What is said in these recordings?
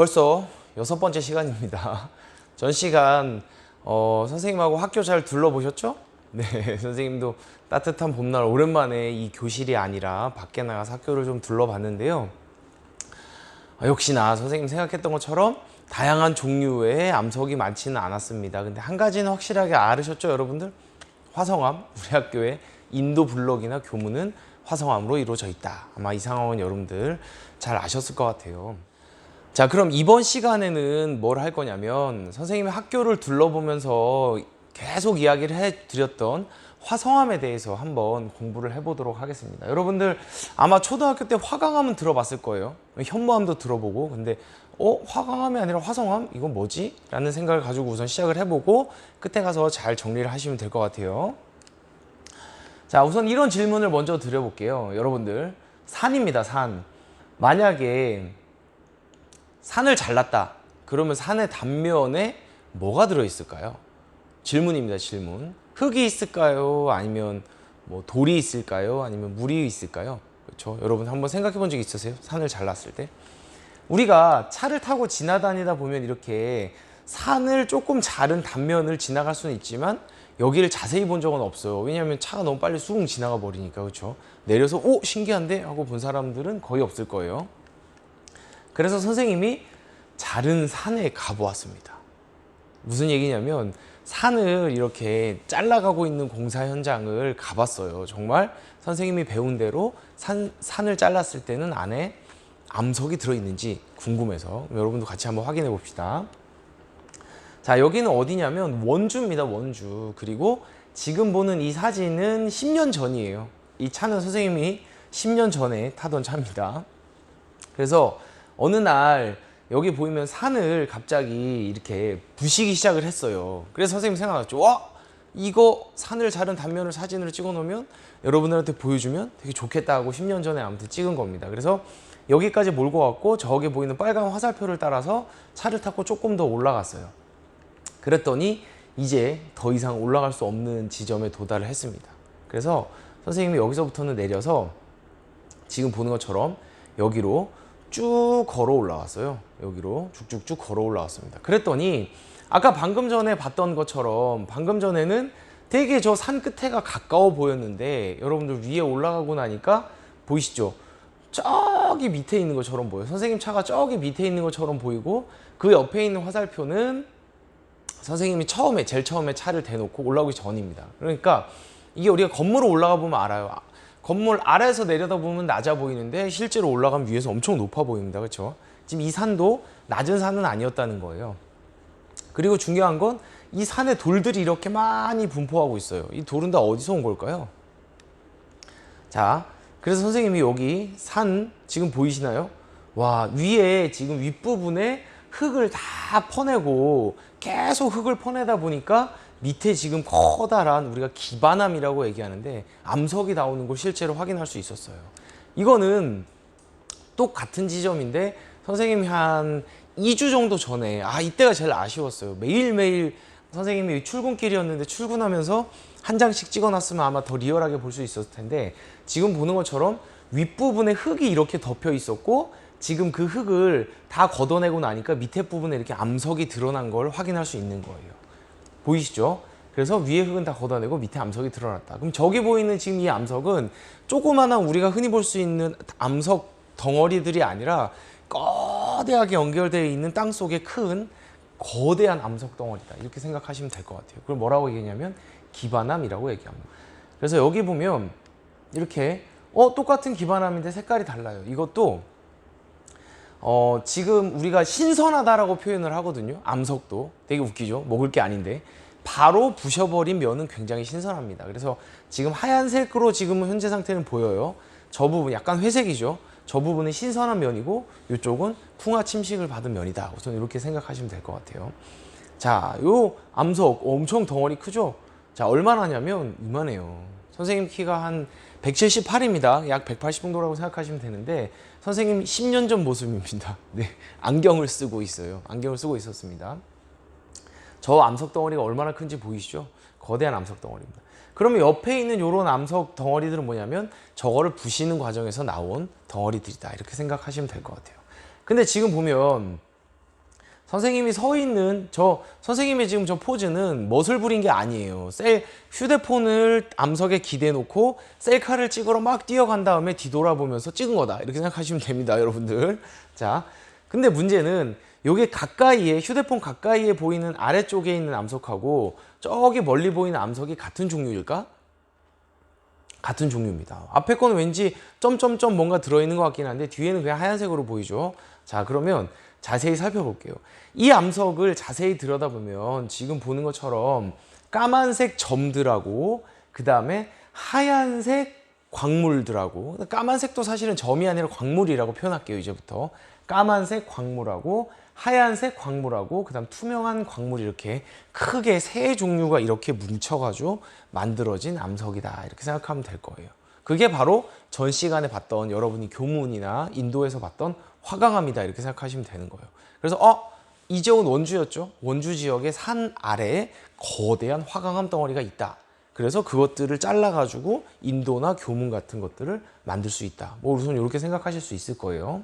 벌써 6번째 시간입니다. 전 시간 선생님하고 학교 잘 둘러보셨죠? 네, 선생님도 따뜻한 봄날 오랜만에 이 교실이 아니라 밖에 나가서 학교를 좀 둘러봤는데요. 역시나 선생님 생각했던 것처럼 다양한 종류의 암석이 많지는 않았습니다. 근데 한 가지는 확실하게 알으셨죠, 여러분들? 화성암, 우리 학교의 인도 블럭이나 교문은 화성암으로 이루어져 있다. 아마 이 상황은 여러분들 잘 아셨을 것 같아요. 자, 그럼 이번 시간에는 뭘 할 거냐면 선생님이 학교를 둘러보면서 계속 이야기를 해드렸던 화성암에 대해서 한번 공부를 해보도록 하겠습니다. 여러분들 아마 초등학교 때 화강암은 들어봤을 거예요. 현무암도 들어보고. 근데 화강암이 아니라 화성암? 이건 뭐지? 라는 생각을 가지고 우선 시작을 해보고 끝에 가서 잘 정리를 하시면 될 것 같아요. 자, 우선 이런 질문을 먼저 드려볼게요. 여러분들, 산입니다. 산. 만약에 산을 잘랐다. 그러면 산의 단면에 뭐가 들어있을까요? 질문입니다. 질문. 흙이 있을까요? 아니면 뭐 돌이 있을까요? 아니면 물이 있을까요? 그렇죠? 여러분 한번 생각해 본 적 있으세요? 산을 잘랐을 때. 우리가 차를 타고 지나다니다 보면 이렇게 산을 조금 자른 단면을 지나갈 수는 있지만 여기를 자세히 본 적은 없어요. 왜냐하면 차가 너무 빨리 쑥 지나가 버리니까. 그렇죠? 내려서 신기한데? 하고 본 사람들은 거의 없을 거예요. 그래서 선생님이 자른 산에 가보았습니다. 무슨 얘기냐면 산을 이렇게 잘라가고 있는 공사 현장을 가봤어요. 정말 선생님이 배운 대로 산을 잘랐을 때는 안에 암석이 들어있는지 궁금해서 여러분도 같이 한번 확인해 봅시다. 자, 여기는 어디냐면 원주입니다. 원주. 그리고 지금 보는 이 사진은 10년 전이에요. 이 차는 선생님이 10년 전에 타던 차입니다. 그래서 어느 날 여기 보이면 산을 갑자기 이렇게 부시기 시작을 했어요. 그래서 선생님 생각났죠. 이거 산을 자른 단면을 사진으로 찍어 놓으면 여러분들한테 보여주면 되게 좋겠다 하고 10년 전에 아무튼 찍은 겁니다. 그래서 여기까지 몰고 왔고 저기 보이는 빨간 화살표를 따라서 차를 타고 조금 더 올라갔어요. 그랬더니 이제 더 이상 올라갈 수 없는 지점에 도달을 했습니다. 그래서 선생님이 여기서부터는 내려서 지금 보는 것처럼 여기로 쭉 걸어 올라왔어요. 여기로 쭉쭉쭉 걸어 올라왔습니다. 그랬더니 아까 방금 전에 봤던 것처럼 방금 전에는 되게 저 산 끝에가 가까워 보였는데 여러분들 위에 올라가고 나니까 보이시죠? 저기 밑에 있는 것처럼 보여요. 선생님 차가 저기 밑에 있는 것처럼 보이고 그 옆에 있는 화살표는 선생님이 제일 처음에 차를 대놓고 올라오기 전입니다. 그러니까 이게 우리가 건물을 올라가 보면 알아요. 건물 아래에서 내려다보면 낮아 보이는데 실제로 올라가면 위에서 엄청 높아 보입니다. 그렇죠? 지금 이 산도 낮은 산은 아니었다는 거예요. 그리고 중요한 건 이 산에 돌들이 이렇게 많이 분포하고 있어요. 이 돌은 다 어디서 온 걸까요? 자, 그래서 선생님이 여기 산 지금 보이시나요? 와, 위에 지금 윗부분에 흙을 다 퍼내고 계속 흙을 퍼내다 보니까 밑에 지금 커다란 우리가 기반암이라고 얘기하는데 암석이 나오는 걸 실제로 확인할 수 있었어요. 이거는 똑같은 지점인데 선생님이 한 2주 정도 전에 이때가 제일 아쉬웠어요. 매일매일 선생님이 출근길이었는데 출근하면서 한 장씩 찍어놨으면 아마 더 리얼하게 볼 수 있었을 텐데 지금 보는 것처럼 윗부분에 흙이 이렇게 덮여 있었고 지금 그 흙을 다 걷어내고 나니까 밑에 부분에 이렇게 암석이 드러난 걸 확인할 수 있는 거예요. 보이시죠? 그래서 위에 흙은 다 걷어내고 밑에 암석이 드러났다. 그럼 저기 보이는 지금 이 암석은 조그마한 우리가 흔히 볼 수 있는 암석 덩어리들이 아니라 거대하게 연결되어 있는 땅 속에 큰 거대한 암석 덩어리다. 이렇게 생각하시면 될 것 같아요. 그걸 뭐라고 얘기하냐면 기반암이라고 얘기합니다. 그래서 여기 보면 이렇게 똑같은 기반암인데 색깔이 달라요. 이것도 지금 우리가 신선하다라고 표현을 하거든요. 암석도 되게 웃기죠. 먹을 게 아닌데 바로 부셔버린 면은 굉장히 신선합니다. 그래서 지금 하얀색으로 지금 현재 상태는 보여요. 저 부분 약간 회색이죠. 저 부분은 신선한 면이고 이쪽은 풍화 침식을 받은 면이다. 우선 이렇게 생각하시면 될 것 같아요. 자, 요 암석 엄청 덩어리 크죠? 자, 얼마나 하냐면 이만해요. 선생님 키가 한 178입니다. 약 180 정도라고 생각하시면 되는데 선생님 10년 전 모습입니다. 네, 안경을 쓰고 있어요. 안경을 쓰고 있었습니다. 저 암석 덩어리가 얼마나 큰지 보이시죠? 거대한 암석 덩어리입니다. 그러면 옆에 있는 이런 암석 덩어리들은 뭐냐면 저거를 부시는 과정에서 나온 덩어리들이다. 이렇게 생각하시면 될 것 같아요. 근데 지금 보면 선생님이 서 있는 선생님의 지금 저 포즈는 멋을 부린 게 아니에요. 휴대폰을 암석에 기대 놓고 셀카를 찍으러 막 뛰어간 다음에 뒤돌아보면서 찍은 거다. 이렇게 생각하시면 됩니다, 여러분들. 자, 근데 문제는 요게 가까이에, 휴대폰 가까이에 보이는 아래쪽에 있는 암석하고 저기 멀리 보이는 암석이 같은 종류일까? 같은 종류입니다. 앞에 거는 왠지 점점점 뭔가 들어있는 것 같긴 한데 뒤에는 그냥 하얀색으로 보이죠. 자, 그러면 자세히 살펴볼게요. 이 암석을 자세히 들여다보면 지금 보는 것처럼 까만색 점들하고 그 다음에 하얀색 광물들하고, 까만색도 사실은 점이 아니라 광물이라고 표현할게요. 이제부터 까만색 광물하고 하얀색 광물하고 그 다음 투명한 광물이 이렇게 크게 세 종류가 이렇게 뭉쳐가지고 만들어진 암석이다, 이렇게 생각하면 될 거예요. 그게 바로 전 시간에 봤던, 여러분이 교문이나 인도에서 봤던 화강암이다, 이렇게 생각하시면 되는 거예요. 그래서 이재원 원주였죠. 원주 지역의 산 아래에 거대한 화강암 덩어리가 있다. 그래서 그것들을 잘라가지고 인도나 교문 같은 것들을 만들 수 있다. 뭐 우선 이렇게 생각하실 수 있을 거예요.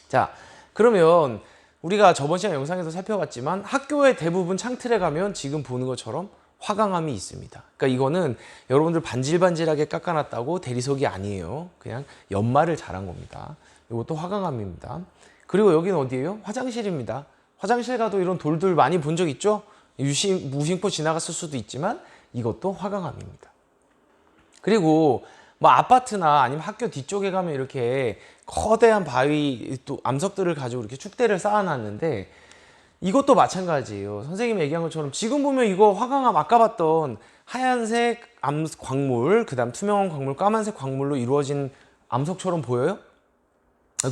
자, 그러면 우리가 저번 시간 영상에서 살펴봤지만 학교의 대부분 창틀에 가면 지금 보는 것처럼 화강암이 있습니다. 그러니까 이거는 여러분들 반질반질하게 깎아놨다고 대리석이 아니에요. 그냥 연말을 자란 겁니다. 이것도 화강암입니다. 그리고 여기는 어디예요? 화장실입니다. 화장실 가도 이런 돌들 많이 본 적 있죠? 무심코 지나갔을 수도 있지만 이것도 화강암입니다. 그리고 뭐 아파트나 아니면 학교 뒤쪽에 가면 이렇게 거대한 바위 또 암석들을 가지고 이렇게 축대를 쌓아놨는데 이것도 마찬가지예요. 선생님이 얘기한 것처럼 지금 보면 이거 화강암, 아까 봤던 하얀색 광물, 그 다음 투명한 광물, 까만색 광물로 이루어진 암석처럼 보여요?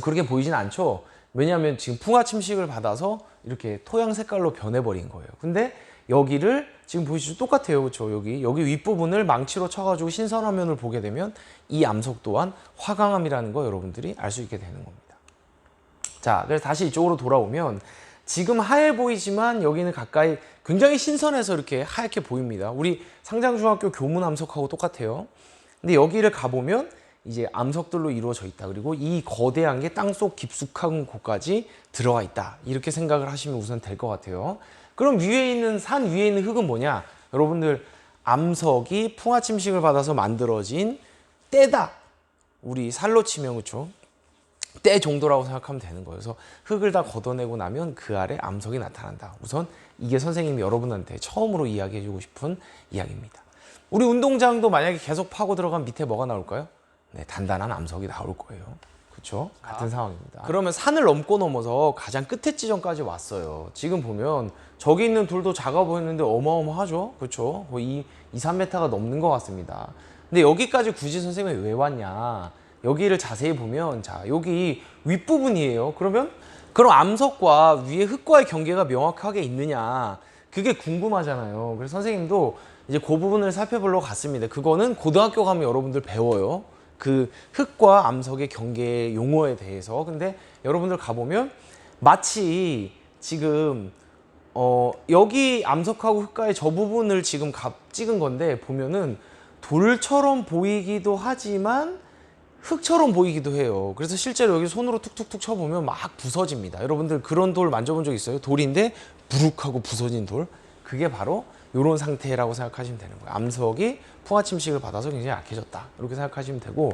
그렇게 보이진 않죠. 왜냐하면 지금 풍화 침식을 받아서 이렇게 토양 색깔로 변해버린 거예요. 근데 여기를 지금 보이시죠? 똑같아요. 그렇죠? 여기 윗부분을 망치로 쳐가지고 신선화면을 보게 되면 이 암석 또한 화강암이라는 거 여러분들이 알 수 있게 되는 겁니다. 자, 그래서 다시 이쪽으로 돌아오면 지금 하얘 보이지만 여기는 가까이 굉장히 신선해서 이렇게 하얗게 보입니다. 우리 상장중학교 교문 암석하고 똑같아요. 근데 여기를 가보면 이제 암석들로 이루어져 있다. 그리고 이 거대한 게 땅속 깊숙한 곳까지 들어가 있다. 이렇게 생각을 하시면 우선 될 것 같아요. 그럼 위에 있는 산 위에 있는 흙은 뭐냐? 여러분들 암석이 풍화 침식을 받아서 만들어진 때다. 우리 살로 치면 그렇죠? 때 정도라고 생각하면 되는 거예요. 그래서 흙을 다 걷어내고 나면 그 아래 암석이 나타난다. 우선 이게 선생님이 여러분한테 처음으로 이야기해주고 싶은 이야기입니다. 우리 운동장도 만약에 계속 파고 들어가면 밑에 뭐가 나올까요? 네, 단단한 암석이 나올 거예요. 그렇죠? 같은 상황입니다. 그러면 산을 넘어서 가장 끝에 지점까지 왔어요. 지금 보면 저기 있는 돌도 작아 보이는데 어마어마하죠? 그렇죠? 거의 2-3m가 넘는 것 같습니다. 근데 여기까지 굳이 선생님이 왜 왔냐? 여기를 자세히 보면 자, 여기 윗부분이에요. 그럼 암석과 위에 흙과의 경계가 명확하게 있느냐? 그게 궁금하잖아요. 그래서 선생님도 이제 그 부분을 살펴보러 갔습니다. 그거는 고등학교 가면 여러분들 배워요. 그 흙과 암석의 경계 용어에 대해서. 근데 여러분들 가보면 마치 지금 여기 암석하고 흙과의 저 부분을 지금 찍은 건데 보면은 돌처럼 보이기도 하지만 흙처럼 보이기도 해요. 그래서 실제로 여기 손으로 툭툭툭 쳐보면 막 부서집니다. 여러분들 그런 돌 만져본 적 있어요? 돌인데 부룩하고 부서진 돌. 그게 바로 이런 상태라고 생각하시면 되는 거예요. 암석이 풍화 침식을 받아서 굉장히 약해졌다. 이렇게 생각하시면 되고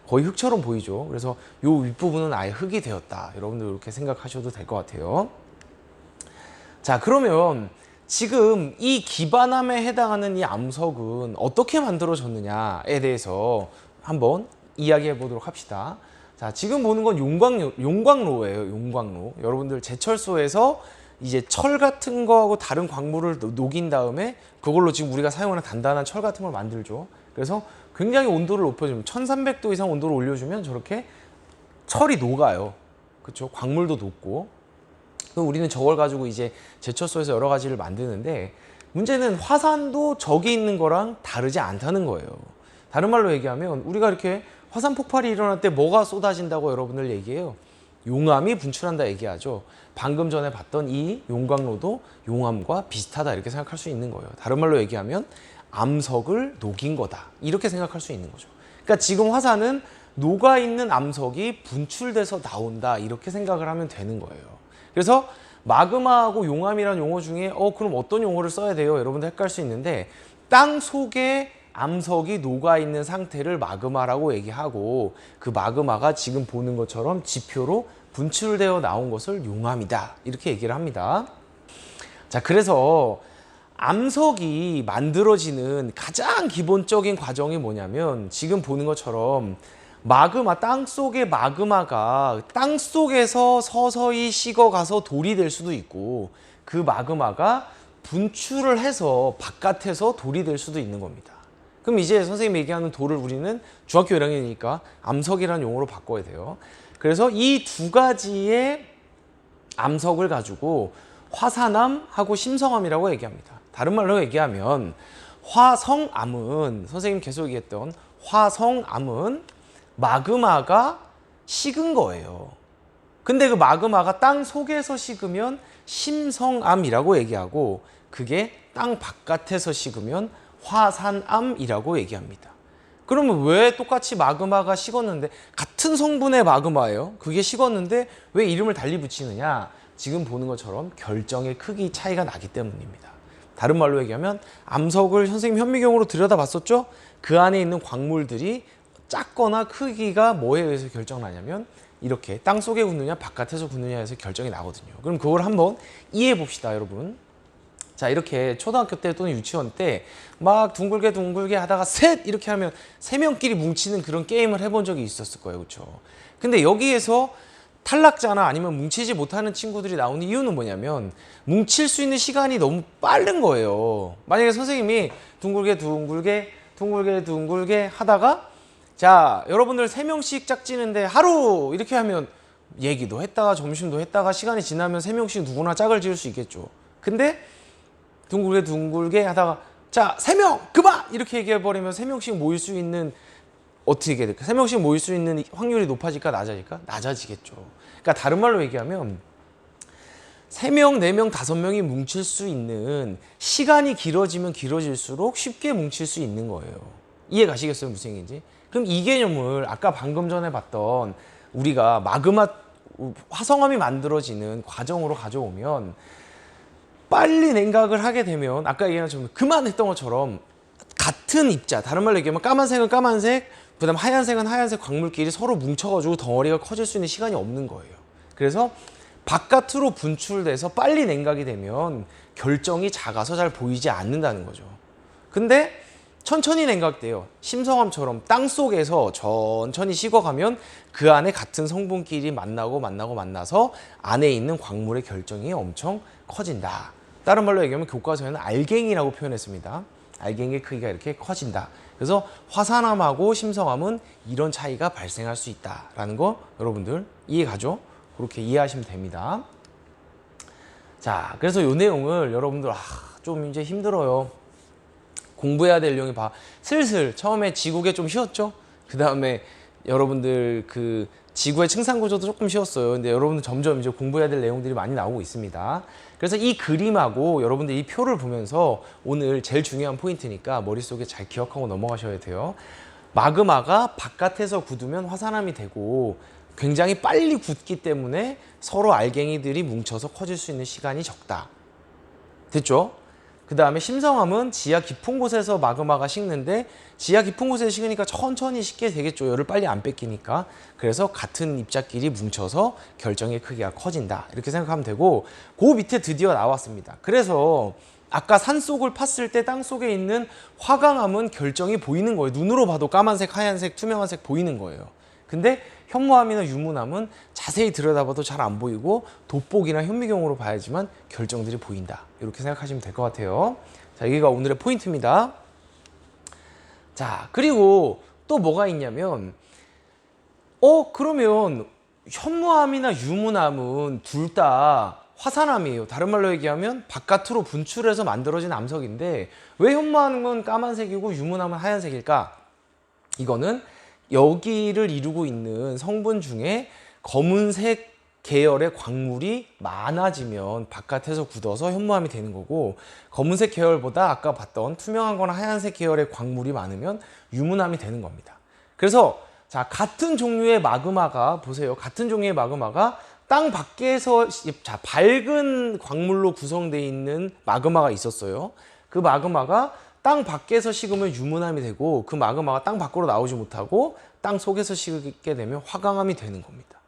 거의 흙처럼 보이죠. 그래서 이 윗부분은 아예 흙이 되었다. 여러분들 이렇게 생각하셔도 될 것 같아요. 자, 그러면 지금 이 기반암에 해당하는 이 암석은 어떻게 만들어졌느냐에 대해서 한번 이야기해 보도록 합시다. 자, 지금 보는 건 용광로예요. 용광로. 여러분들 제철소에서 이제 철 같은 거하고 다른 광물을 녹인 다음에 그걸로 지금 우리가 사용하는 단단한 철 같은 걸 만들죠. 그래서 굉장히 온도를 높여주면 1300도 이상 온도를 올려주면 저렇게 철이 녹아요. 그렇죠? 광물도 녹고. 그럼 우리는 저걸 가지고 이제 제철소에서 여러 가지를 만드는데 문제는 화산도 저기 있는 거랑 다르지 않다는 거예요. 다른 말로 얘기하면 우리가 이렇게 화산 폭발이 일어날 때 뭐가 쏟아진다고 여러분들 얘기해요? 용암이 분출한다 얘기하죠. 방금 전에 봤던 이 용광로도 용암과 비슷하다 이렇게 생각할 수 있는 거예요. 다른 말로 얘기하면 암석을 녹인 거다 이렇게 생각할 수 있는 거죠. 그러니까 지금 화산은 녹아있는 암석이 분출돼서 나온다 이렇게 생각을 하면 되는 거예요. 그래서 마그마하고 용암이라는 용어 중에 그럼 어떤 용어를 써야 돼요? 여러분들 헷갈릴 수 있는데 땅 속에 암석이 녹아있는 상태를 마그마라고 얘기하고 그 마그마가 지금 보는 것처럼 지표로 분출되어 나온 것을 용암이다 이렇게 얘기를 합니다. 자, 그래서 암석이 만들어지는 가장 기본적인 과정이 뭐냐면 지금 보는 것처럼 마그마, 땅속의 마그마가 땅속에서 서서히 식어가서 돌이 될 수도 있고 그 마그마가 분출을 해서 바깥에서 돌이 될 수도 있는 겁니다. 그럼 이제 선생님이 얘기하는 돌을 우리는 중학교 1학년이니까 암석이라는 용어로 바꿔야 돼요. 그래서 이 두 가지의 암석을 가지고 화산암하고 심성암이라고 얘기합니다. 다른 말로 얘기하면 화성암은 선생님 계속 얘기했던 화성암은 마그마가 식은 거예요. 근데 그 마그마가 땅 속에서 식으면 심성암이라고 얘기하고 그게 땅 바깥에서 식으면 화산암이라고 얘기합니다. 그러면 왜 똑같이 마그마가 식었는데 같은 성분의 마그마예요. 그게 식었는데 왜 이름을 달리 붙이느냐? 지금 보는 것처럼 결정의 크기 차이가 나기 때문입니다. 다른 말로 얘기하면 암석을 선생님 현미경으로 들여다봤었죠? 그 안에 있는 광물들이 작거나 크기가 뭐에 의해서 결정나냐면 이렇게 땅속에 굳느냐 바깥에서 굳느냐에서 결정이 나거든요. 그럼 그걸 한번 이해해 봅시다, 여러분. 자, 이렇게 초등학교 때 또는 유치원 때 막 둥글게 하다가 셋 이렇게 하면 세 명끼리 뭉치는 그런 게임을 해본 적이 있었을 거예요. 그렇죠? 근데 여기에서 탈락자나 아니면 뭉치지 못하는 친구들이 나오는 이유는 뭐냐면 뭉칠 수 있는 시간이 너무 빠른 거예요. 만약에 선생님이 둥글게 하다가 자, 여러분들 3명씩 짝지는데 하루 이렇게 하면 얘기도 했다가 점심도 했다가 시간이 지나면 3명씩 누구나 짝을 지을 수 있겠죠. 근데 둥글게 하다가 자, 3명 그만! 이렇게 얘기해버리면 3명씩 모일 수 있는 어떻게 될까? 3명씩 모일 수 있는 확률이 높아질까 낮아질까? 낮아지겠죠. 그러니까 다른 말로 얘기하면 3명, 4명, 5명이 뭉칠 수 있는 시간이 길어지면 길어질수록 쉽게 뭉칠 수 있는 거예요. 이해 가시겠어요? 무슨 얘기인지? 그럼 이 개념을 아까 방금 전에 봤던 우리가 마그마 화성암이 만들어지는 과정으로 가져오면 빨리 냉각을 하게 되면 아까 얘기한 것처럼 그만했던 것처럼 같은 입자, 다른 말로 얘기하면 까만색은 까만색, 그 다음 하얀색은 하얀색 광물끼리 서로 뭉쳐가지고 덩어리가 커질 수 있는 시간이 없는 거예요. 그래서 바깥으로 분출돼서 빨리 냉각이 되면 결정이 작아서 잘 보이지 않는다는 거죠. 근데 천천히 냉각돼요. 심성암처럼 땅속에서 천천히 식어가면 그 안에 같은 성분끼리 만나서 안에 있는 광물의 결정이 엄청 커진다. 다른 말로 얘기하면 교과서에는 알갱이라고 표현했습니다. 알갱이의 크기가 이렇게 커진다. 그래서 화산암하고 심성암은 이런 차이가 발생할 수 있다라는 거 여러분들 이해 가죠? 그렇게 이해하시면 됩니다. 자, 그래서 이 내용을 여러분들 좀 이제 힘들어요. 공부해야 될 내용이 슬슬 처음에 지구계 좀 쉬웠죠? 그 다음에 여러분들 그 지구의 층산 구조도 조금 쉬웠어요. 근데 여러분들 점점 이제 공부해야 될 내용들이 많이 나오고 있습니다. 그래서 이 그림하고 여러분들 이 표를 보면서 오늘 제일 중요한 포인트니까 머릿속에 잘 기억하고 넘어가셔야 돼요. 마그마가 바깥에서 굳으면 화산암이 되고 굉장히 빨리 굳기 때문에 서로 알갱이들이 뭉쳐서 커질 수 있는 시간이 적다. 됐죠? 그 다음에 심성암은 지하 깊은 곳에서 마그마가 식는데 지하 깊은 곳에서 식으니까 천천히 식게 되겠죠. 열을 빨리 안 뺏기니까. 그래서 같은 입자끼리 뭉쳐서 결정의 크기가 커진다. 이렇게 생각하면 되고 그 밑에 드디어 나왔습니다. 그래서 아까 산속을 팠을 때 땅속에 있는 화강암은 결정이 보이는 거예요. 눈으로 봐도 까만색, 하얀색, 투명한 색 보이는 거예요. 근데 현무암이나 유무암은 자세히 들여다봐도 잘 안 보이고 돋보기나 현미경으로 봐야지만 결정들이 보인다. 이렇게 생각하시면 될 것 같아요. 자, 여기가 오늘의 포인트입니다. 자, 그리고 또 뭐가 있냐면 그러면 현무암이나 유무암은 둘 다 화산암이에요. 다른 말로 얘기하면 바깥으로 분출해서 만들어진 암석인데 왜 현무암은 까만색이고 유무암은 하얀색일까? 이거는 여기를 이루고 있는 성분 중에 검은색 계열의 광물이 많아지면 바깥에서 굳어서 현무암이 되는 거고 검은색 계열보다 아까 봤던 투명한 거나 하얀색 계열의 광물이 많으면 유무암이 되는 겁니다. 그래서 자, 같은 종류의 마그마가 보세요. 같은 종류의 마그마가 땅 밖에서 자, 밝은 광물로 구성되어 있는 마그마가 있었어요. 그 마그마가 땅 밖에서 식으면 유문암이 되고 그 마그마가 땅 밖으로 나오지 못하고 땅 속에서 식게 되면 화강암이 되는 겁니다.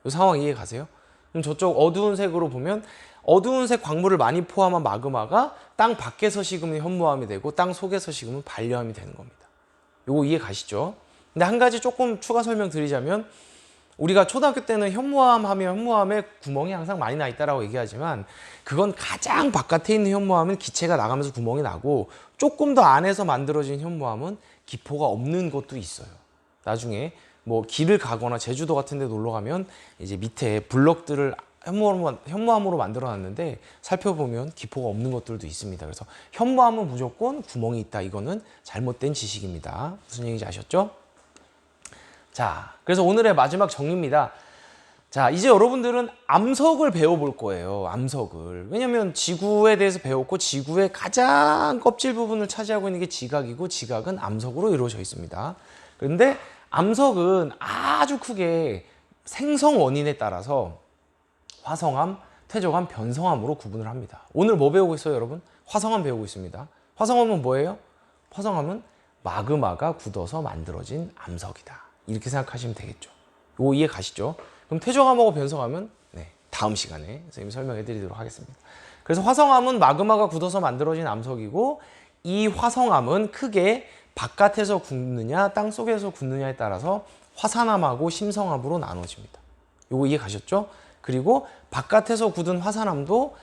이 상황 이해 가세요? 그럼 저쪽 어두운 색으로 보면 어두운 색 광물을 많이 포함한 마그마가 땅 밖에서 식으면 현무암이 되고 땅 속에서 식으면 반려암이 되는 겁니다. 요거 이해 가시죠? 근데 한 가지 조금 추가 설명 드리자면 우리가 초등학교 때는 현무암 하면 현무암에 구멍이 항상 많이 나 있다라고 얘기하지만 그건 가장 바깥에 있는 현무암은 기체가 나가면서 구멍이 나고 조금 더 안에서 만들어진 현무암은 기포가 없는 것도 있어요. 나중에 뭐 길을 가거나 제주도 같은 데 놀러 가면 이제 밑에 블럭들을 현무암으로 만들어 놨는데 살펴보면 기포가 없는 것들도 있습니다. 그래서 현무암은 무조건 구멍이 있다. 이거는 잘못된 지식입니다. 무슨 얘기인지 아셨죠? 자, 그래서 오늘의 마지막 정리입니다. 자, 이제 여러분들은 암석을 배워볼 거예요. 암석을. 왜냐면 지구에 대해서 배웠고 지구의 가장 껍질 부분을 차지하고 있는 게 지각이고 지각은 암석으로 이루어져 있습니다. 그런데 암석은 아주 크게 생성 원인에 따라서 화성암, 퇴적암, 변성암으로 구분을 합니다. 오늘 뭐 배우고 있어요, 여러분? 화성암 배우고 있습니다. 화성암은 뭐예요? 화성암은 마그마가 굳어서 만들어진 암석이다. 이렇게 생각하시면 되겠죠. 이거 이해 가시죠? 그럼 퇴적암하고 변성암은 다음 시간에 선생님이 설명해 드리도록 하겠습니다. 그래서 화성암은 마그마가 굳어서 만들어진 암석이고 이 화성암은 크게 바깥에서 굳느냐 땅 속에서 굳느냐에 따라서 화산암하고 심성암으로 나눠집니다. 이거 이해 가셨죠? 그리고 바깥에서 굳은 화산암도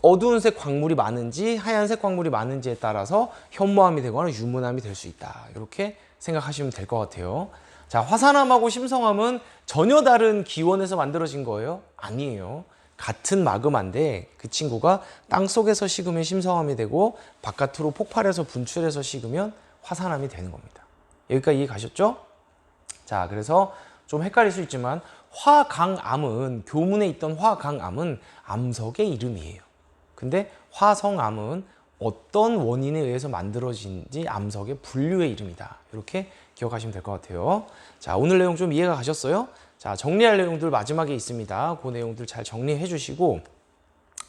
어두운 색 광물이 많은지 하얀색 광물이 많은지에 따라서 현무암이 되거나 유문암이 될 수 있다. 이렇게 생각하시면 될 것 같아요. 자, 화산암하고 심성암은 전혀 다른 기원에서 만들어진 거예요? 아니에요. 같은 마그마인데 그 친구가 땅 속에서 식으면 심성암이 되고 바깥으로 폭발해서 분출해서 식으면 화산암이 되는 겁니다. 여기까지 이해 가셨죠? 자, 그래서 좀 헷갈릴 수 있지만 화강암은 교문에 있던 화강암은 암석의 이름이에요. 근데 화성암은 어떤 원인에 의해서 만들어진지 암석의 분류의 이름이다. 이렇게 기억하시면 될 것 같아요. 자, 오늘 내용 좀 이해가 가셨어요? 자, 정리할 내용들 마지막에 있습니다. 그 내용들 잘 정리해 주시고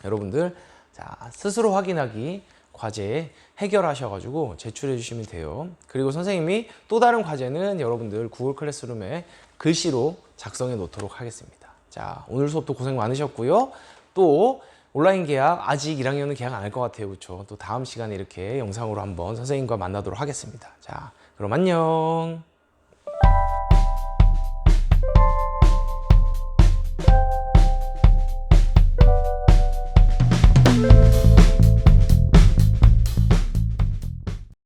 여러분들 자, 스스로 확인하기 과제 해결하셔가지고 제출해 주시면 돼요. 그리고 선생님이 또 다른 과제는 여러분들 구글 클래스룸에 글씨로 작성해 놓도록 하겠습니다. 자, 오늘 수업도 고생 많으셨고요. 또 온라인 계약 아직 1학년은 계약 안 할 것 같아요. 그렇죠? 또 다음 시간에 이렇게 영상으로 한번 선생님과 만나도록 하겠습니다. 자, 그럼 안녕.